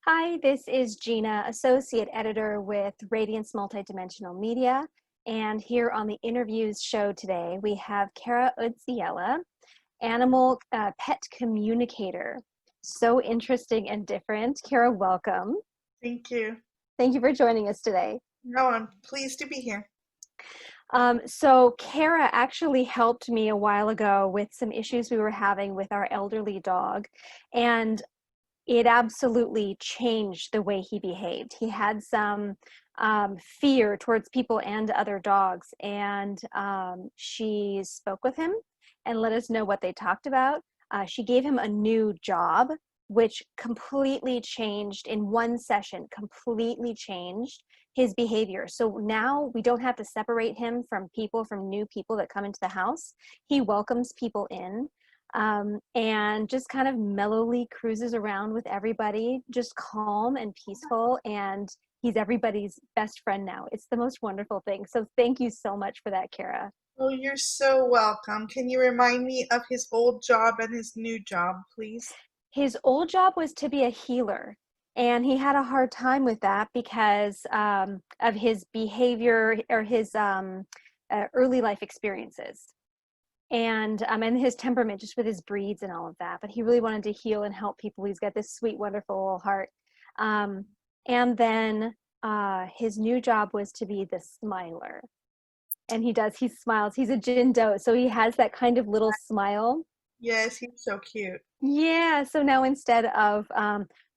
Hi, this is Gina, Associate Editor with Radiance Multidimensional Media. And here on the Interviews show today, we have Kara Udziela, Animal Pet Communicator. So interesting and different. Kara, welcome. Thank you. Thank you for joining us today. No, I'm pleased to be here. So Kara actually helped me a while ago with some issues we were having with our elderly dog. And it absolutely changed the way he behaved. He had some fear towards people and other dogs, and she spoke with him and let us know what they talked about. She gave him a new job, which completely changed in one session, completely changed his behavior. So now we don't have to separate him from people, from new people that come into the house. He welcomes people in. And just kind of mellowly cruises around with everybody, just calm and peaceful, and he's everybody's best friend now. It's the most wonderful thing. So thank you so much for that, Kara. Oh, you're so welcome. Can you remind me of his old job and his new job, please? His old job was to be a healer, and he had a hard time with that because of his behavior or his early life experiences. And his temperament, just with his breeds and all of that. But he really wanted to heal and help people. He's got this sweet, wonderful little heart. And then his new job was to be the smiler. And he smiles. He's a Jindo, so he has that kind of little smile. Yes, he's so cute. Yeah, so now instead of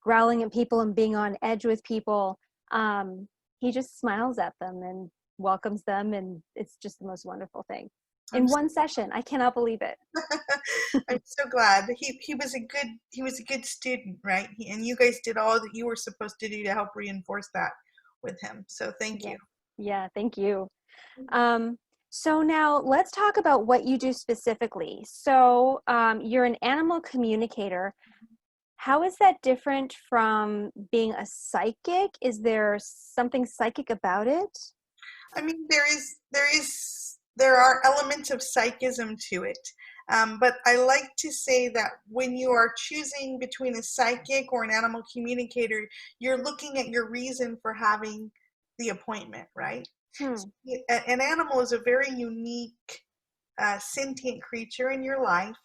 growling at people and being on edge with people, he just smiles at them and welcomes them, and it's just the most wonderful thing. I'm In so, one session, I cannot believe it. I'm so glad. He was a good student, right? And you guys did all that you were supposed to do to help reinforce that with him. So thank Yeah, you. yeah, thank you. Um, so now let's talk about what you do specifically. So you're an animal communicator. How is that different from being a psychic? Is there something psychic about it? I mean, there are elements of psychism to it. But I like to say that when you are choosing between a psychic or an animal communicator, you're looking at your reason for having the appointment, right? Hmm. An animal is a very unique, sentient creature in your life.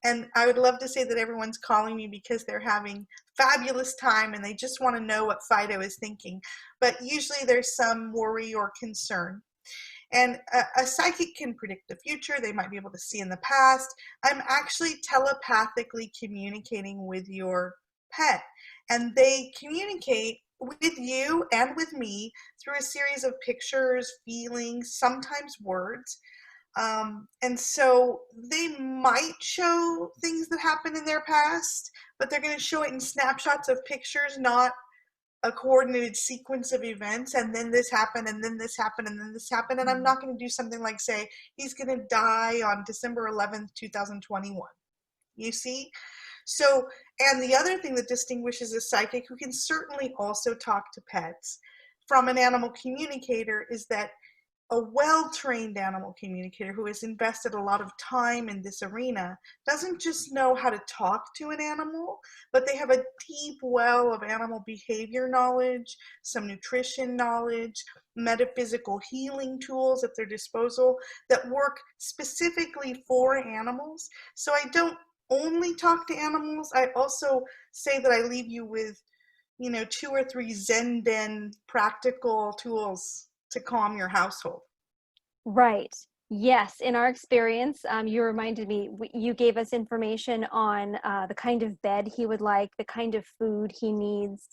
And I would love to say that everyone's calling me because they're having fabulous time and they just want to know what Fido is thinking. But usually there's some worry or concern. And a psychic can predict the future. They might be able to see in the past. I'm actually telepathically communicating with your pet, and they communicate with you and with me through a series of pictures, feelings, sometimes words. And so they might show things that happened in their past, but they're going to show it in snapshots of pictures, not a coordinated sequence of events. And then this happened, and then this happened, and then this happened. And I'm not going to do something like say, he's going to die on December 11th, 2021. You see? So, and the other thing that distinguishes a psychic who can certainly also talk to pets from an animal communicator is that a well-trained animal communicator who has invested a lot of time in this arena doesn't just know how to talk to an animal, but they have a deep well of animal behavior knowledge, some nutrition knowledge, metaphysical healing tools at their disposal that work specifically for animals. So I don't only talk to animals. I also say that I leave you with, 2 or 3 Zen Den practical tools to calm your household. Right. Yes. In our experience, you reminded me, you gave us information on the kind of bed he would like, the kind of food he needs.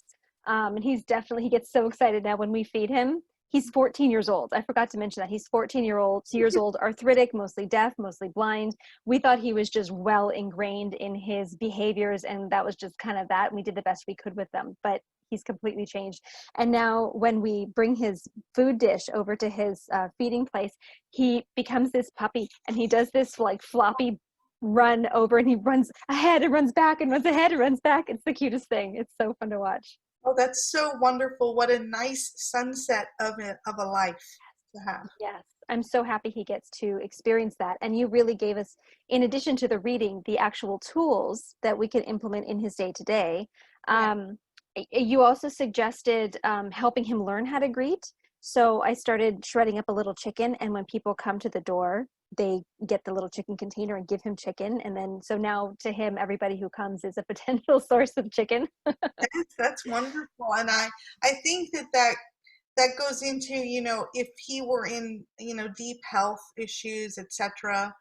And he gets so excited now when we feed him. He's 14 years old. I forgot to mention that. He's 14 years old, arthritic, mostly deaf, mostly blind. We thought he was just well ingrained in his behaviors, and that was just kind of that. And we did the best we could with them, but he's completely changed. And now when we bring his food dish over to his feeding place, he becomes this puppy, and he does this like floppy run over, and he runs ahead and runs back and runs ahead and runs back. It's the cutest thing. It's so fun to watch. Oh, that's so wonderful. What a nice sunset of a life to have. Yes, I'm so happy he gets to experience that. And you really gave us, in addition to the reading, the actual tools that we can implement in his day to day. Yeah. You also suggested helping him learn how to greet. So I started shredding up a little chicken, and when people come to the door, they get the little chicken container and give him chicken. And then, so now to him, everybody who comes is a potential source of chicken. That's wonderful. And I think that goes into, if he were in, deep health issues, etc.,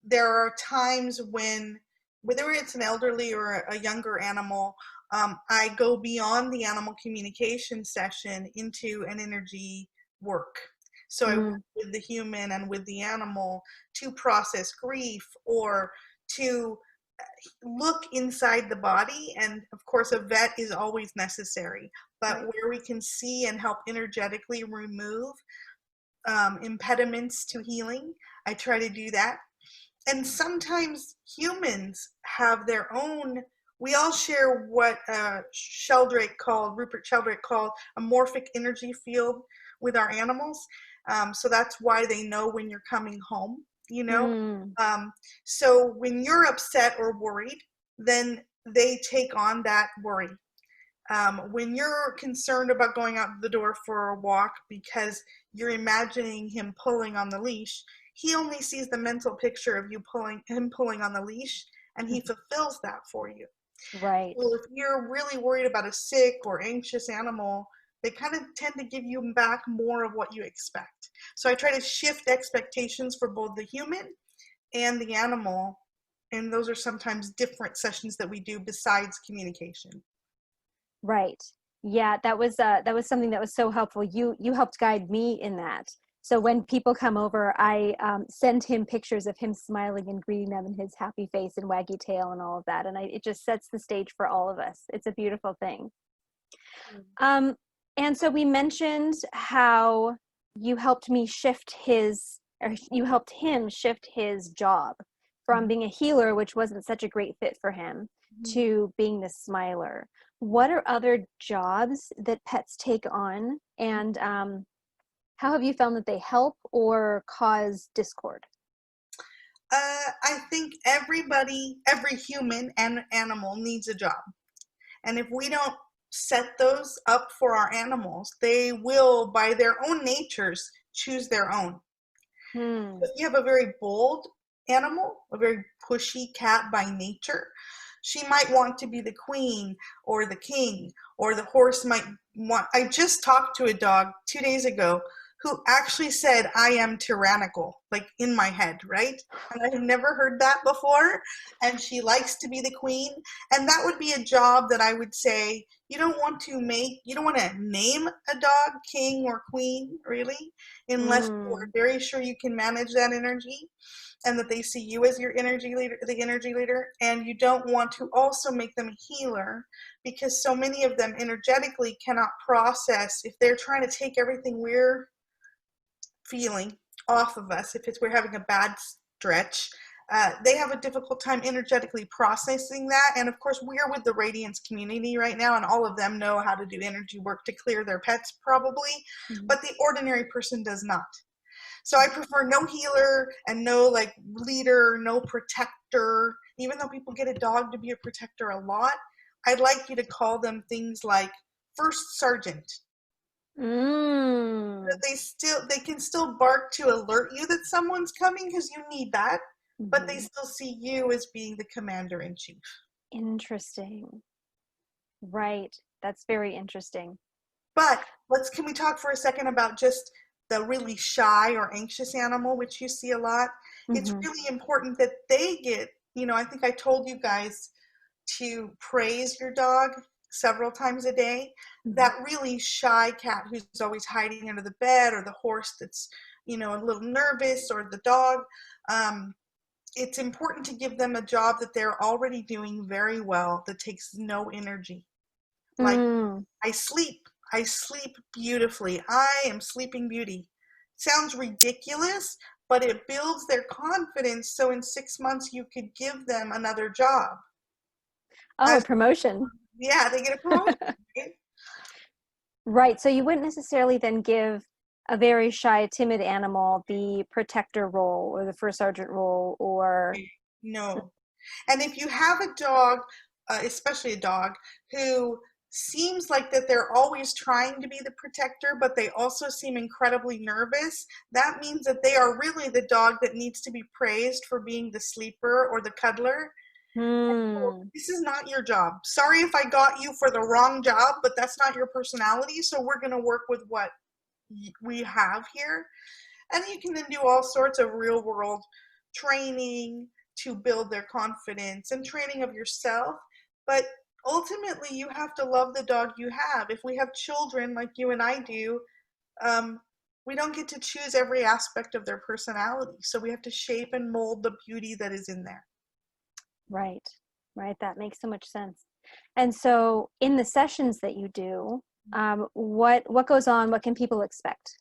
there are times when, whether it's an elderly or a younger animal, I go beyond the animal communication session into an energy work. So I work Mm, with the human and with the animal to process grief, or to look inside the body. And of course, a vet is always necessary, but right. where we can see and help energetically remove impediments to healing, I try to do that. And sometimes humans have their own, we all share what Rupert Sheldrake called a morphic energy field with our animals. So that's why they know when you're coming home, you know. Mm, Um, so when you're upset or worried, then they take on that worry. When you're concerned about going out the door for a walk because you're imagining him pulling on the leash, he only sees the mental picture of him pulling on the leash, and he fulfills that for you. right. Well, if you're really worried about a sick or anxious animal, they kind of tend to give you back more of what you expect. So I try to shift expectations for both the human and the animal, and those are sometimes different sessions that we do besides communication. Right. Yeah, that was something that was so helpful. You helped guide me in that. So when people come over, I send him pictures of him smiling and greeting them, and his happy face and waggy tail and all of that. And it just sets the stage for all of us. It's a beautiful thing. Um, and so we mentioned how you helped me shift his, or you helped him shift his job from Mhm. being a healer, which wasn't such a great fit for him, Mhm. to being the smiler. What are other jobs that pets take on, and how have you found that they help or cause discord? I think every human and animal needs a job. And if we don't set those up for our animals, they will, by their own natures, choose their own. Hmm. If you have a very bold animal, a very pushy cat by nature, she might want to be the queen or the king, or the horse might want. I just talked to a dog 2 days ago who actually said, I am tyrannical, like in my head, right? And I've never heard that before. And she likes to be the queen. And that would be a job that I would say, you don't want to name a dog king or queen, really, unless you are Mm. very sure you can manage that energy, and that they see you as your energy leader, the energy leader. And you don't want to also make them a healer, because so many of them energetically cannot process if they're trying to take everything we're feeling off of us. If we're having a bad stretch, they have a difficult time energetically processing that. And of course, we're with the Radiance community right now, and all of them know how to do energy work to clear their pets, probably, Mhm. but the ordinary person does not. So I prefer no healer and no like leader, no protector. Even though people get a dog to be a protector a lot, I'd like you to call them things like first sergeant. That Mm. they can still bark to alert you that someone's coming, because you need that, but they Mhm. still see you as being the commander in chief. Interesting. Right. That's very interesting. But can we talk for a second about just the really shy or anxious animal, which you see a lot? It's Hmm. really important that they get, I think I told you guys to praise your dog several times a day. Hmm. That really shy cat who's always hiding under the bed, or the horse that's, a little nervous, or the dog, um, it's important to give them a job that they're already doing very well, that takes no energy. Like, Mm. I sleep. I sleep beautifully. I am sleeping beauty. Sounds ridiculous, but it builds their confidence, so in 6 months you could give them another job. Oh, a As promotion. Yeah, they get a promotion, right? Right. So you wouldn't necessarily then give a very shy, timid animal the protector role or the first sergeant role or. No. And if you have a dog, especially a dog who seems like that they're always trying to be the protector, but they also seem incredibly nervous, that means that they are really the dog that needs to be praised for being the sleeper or the cuddler. Hmm. This is not your job. Sorry if I got you for the wrong job, but that's not your personality. So we're going to work with what we have here. And you can then do all sorts of real world training to build their confidence and training of yourself. But ultimately, you have to love the dog you have. If we have children like you and I do, um, we don't get to choose every aspect of their personality. So we have to shape and mold the beauty that is in there. Right. Right. That makes so much sense. And so in the sessions that you do, what goes on? What can people expect?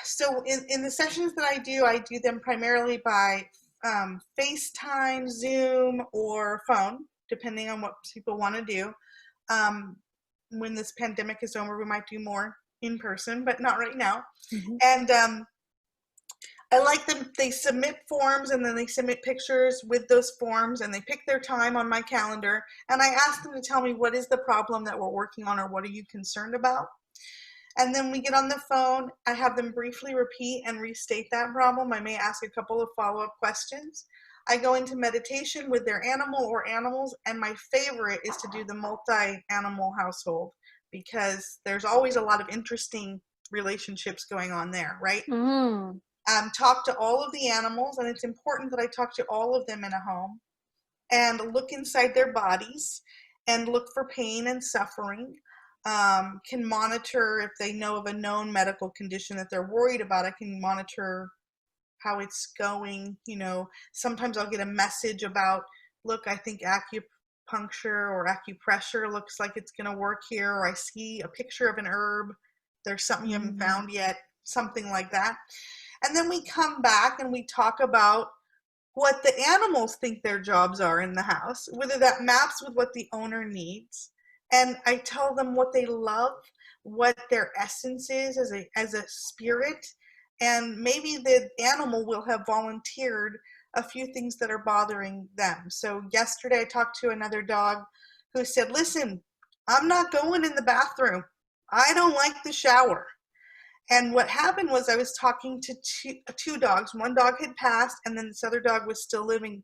So in the sessions that I do them primarily by FaceTime, Zoom, or phone, depending on what people want to do. Um, when this pandemic is over, we might do more in person, but not right now. Mhm. And I like them. They submit forms and then they submit pictures with those forms and they pick their time on my calendar. And I ask them to tell me what is the problem that we're working on or what are you concerned about. And then we get on the phone. I have them briefly repeat and restate that problem. I may ask a couple of follow-up questions. I go into meditation with their animal or animals, and my favorite is to do the multi-animal household because there's always a lot of interesting relationships going on there, right? Mm. Talk to all of the animals, and it's important that I talk to all of them in a home and look inside their bodies and look for pain and suffering. Can monitor if they know of a known medical condition that they're worried about. I can monitor how it's going. You know, sometimes I'll get a message about, look, I think acupuncture or acupressure looks like it's going to work here, or I see a picture of an herb. There's something you haven't Mm. found yet, something like that. And then we come back and we talk about what the animals think their jobs are in the house, whether that maps with what the owner needs. And I tell them what they love, what their essence is as a spirit, and maybe the animal will have volunteered a few things that are bothering them. So yesterday I talked to another dog who said, "Listen, I'm not going in the bathroom. I don't like the shower." And what happened was I was talking to two dogs. One dog had passed, and then this other dog was still living.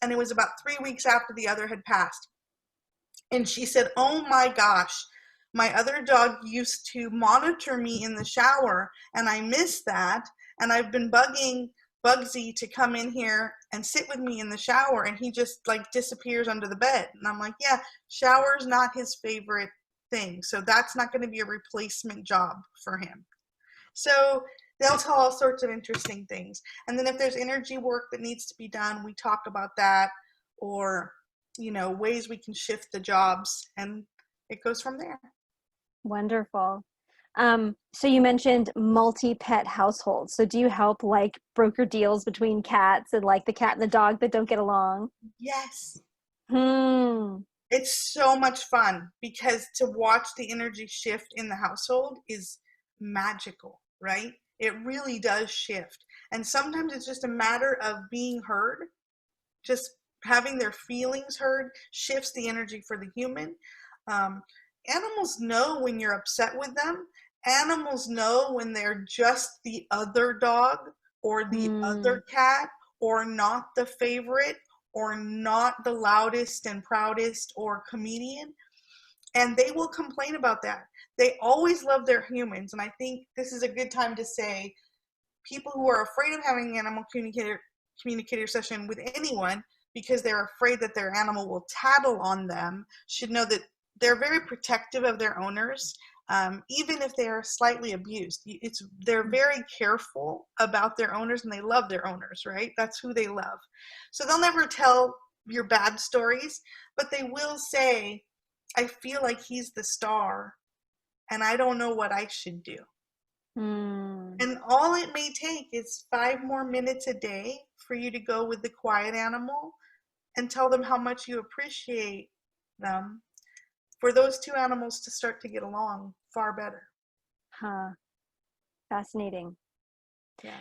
And it was about 3 weeks after the other had passed. And she said, "Oh my gosh, my other dog used to monitor me in the shower, and I miss that. And I've been bugging Bugsy to come in here and sit with me in the shower, and he just like disappears under the bed." And I'm like, "Yeah, shower's not his favorite thing. So that's not going to be a replacement job for him." So they'll tell all sorts of interesting things. And then if there's energy work that needs to be done, we talk about that, or, you know, ways we can shift the jobs, and it goes from there. Wonderful. So you mentioned multi-pet households. So do you help like broker deals between cats and like the cat and the dog that don't get along? Yes. Hmm. It's so much fun because to watch the energy shift in the household is magical, right? It really does shift. And sometimes it's just a matter of being heard, just having their feelings heard shifts the energy for the human. Um, Animals know when you're upset with them. Animals know when they're just the other dog or the Hmm. other cat or not the favorite or not the loudest and proudest or comedian. And they will complain about that. They always love their humans. And I think this is a good time to say people who are afraid of having an animal communicator session with anyone because they're afraid that their animal will tattle on them should know that they're very protective of their owners, even if they are slightly abused. They're very careful about their owners and they love their owners, right? That's who they love. So they'll never tell your bad stories, but they will say, "I feel like he's the star and I don't know what I should do." Hmm. And all it may take is 5 more minutes a day for you to go with the quiet animal and tell them how much you appreciate them for those two animals to start to get along far better. Huh. Fascinating. Yeah.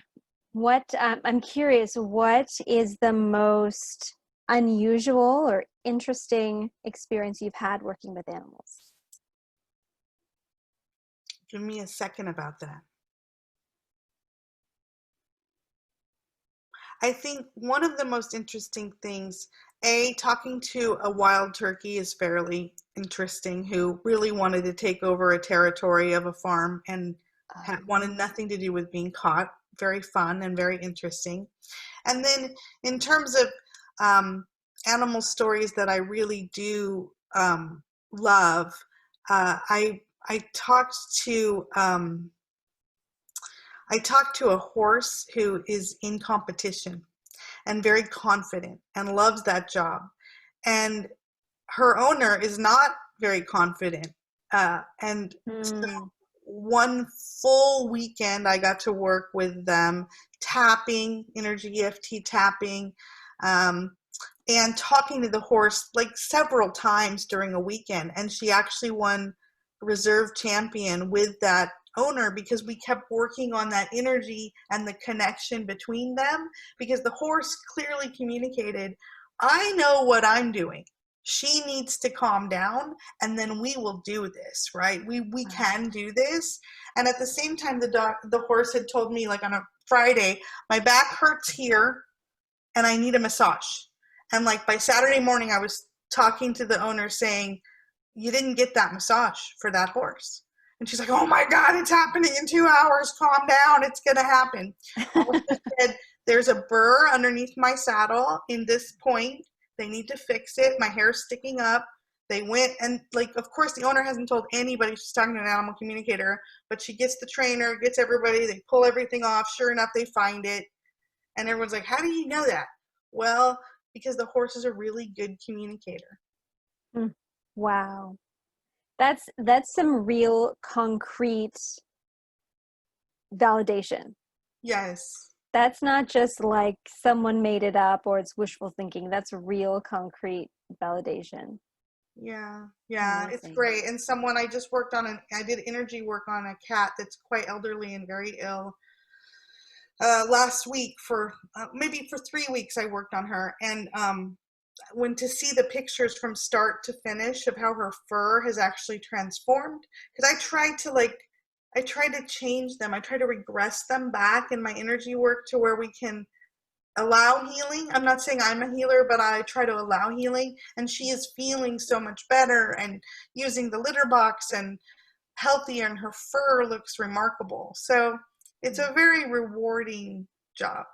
What I'm curious, what is the most unusual or interesting experience you've had working with animals? Give me a second about that. I think one of the most interesting things, talking to a wild turkey is fairly interesting, who really wanted to take over a territory of a farm and wanted nothing to do with being caught. Very fun and very interesting. And then in terms of animal stories that I really do love, I talked to a horse who is in competition and very confident and loves that job. And her owner is not very confident. And Mm. one full weekend, I got to work with them, tapping, energy EFT tapping, and talking to the horse like several times during a weekend. And she actually won reserve champion with that owner because we kept working on that energy and the connection between them, because the horse clearly communicated, I know what I'm doing. She needs to calm down, and then we will do this, right? We can do this. And at the same time, the horse had told me, like on a Friday, my back hurts here and I need a massage. And like by Saturday morning, I was talking to the owner saying, you didn't get that massage for that horse. And she's like, oh my God, it's happening in 2 hours. Calm down. It's going to happen. I said, there's a burr underneath my saddle in this point. They need to fix it. My hair's sticking up. They went and, like, of course, the owner hasn't told anybody she's talking to an animal communicator, but she gets the trainer, gets everybody, they pull everything off. Sure enough, they find it. And everyone's like, how do you know that? Well, because the horse is a really good communicator. Wow. That's some real concrete validation. Yes. That's not just like someone made it up or it's wishful thinking. That's real concrete validation. Yeah, it's Amazing. great. And someone I just worked on, I did energy work on a cat that's quite elderly and very ill. Last week for maybe for 3 weeks, I worked on her, and when to see the pictures from start to finish of how her fur has actually transformed, because I try to change them. I try to regress them back in my energy work to where we can allow healing. I'm not saying I'm a healer, but I try to allow healing. And she is feeling so much better and using the litter box and healthier, and her fur looks remarkable. So it's a very rewarding job.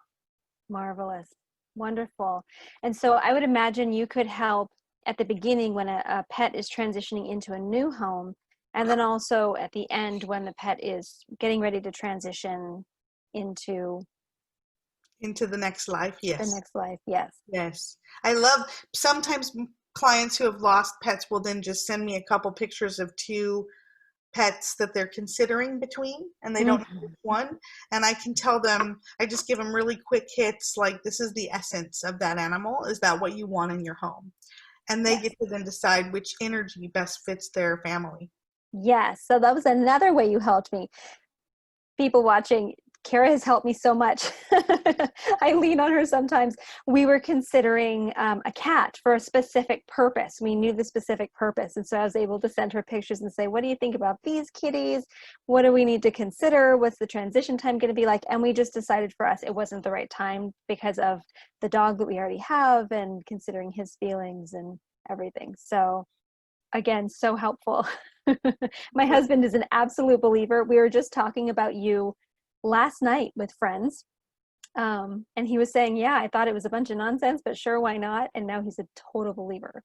Marvelous. Wonderful. And so I would imagine you could help at the beginning when a pet is transitioning into a new home, and then also at the end when the pet is getting ready to transition into Into the next life, the yes. next life. Yes. Yes. I love sometimes clients who have lost pets will then just send me a couple pictures of two pets that they're considering between, and they don't know Mhm. which one. And I can tell them, I just give them really quick hits like, this is the essence of that animal. Is that what you want in your home? And they Yes. get to then decide which energy best fits their family. Yes. So that was another way you helped me. People watching, Kara has helped me so much. I lean on her sometimes. We were considering a cat for a specific purpose. We knew the specific purpose. And so I was able to send her pictures and say, what do you think about these kitties? What do we need to consider? What's the transition time going to be like? And we just decided for us it wasn't the right time because of the dog that we already have and considering his feelings and everything. So again, so helpful. My husband is an absolute believer. We were just talking about you last night with friends. And he was saying, yeah, I thought it was a bunch of nonsense, but sure, why not? And now he's a total believer.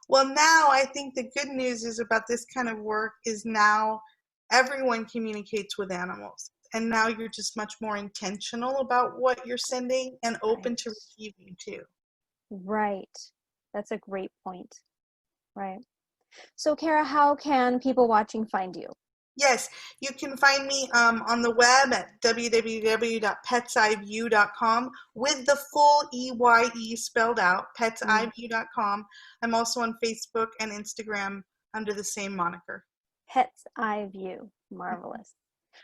Well, now I think the good news is about this kind of work is now everyone communicates with animals. And now you're just much more intentional about what you're sending and open Right. to receiving too. Right. That's a great point. Right. So, Kara, how can people watching find you? Yes, you can find me on the web at www.petseyeview.com with the full EYE spelled out, petseyeview.com. I'm also on Facebook and Instagram under the same moniker. Pet's Eye View. Marvelous.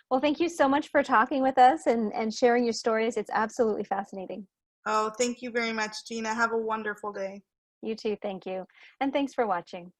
Well, thank you so much for talking with us and sharing your stories. It's absolutely fascinating. Oh, thank you very much, Gina. Have a wonderful day. You too, thank you. And thanks for watching.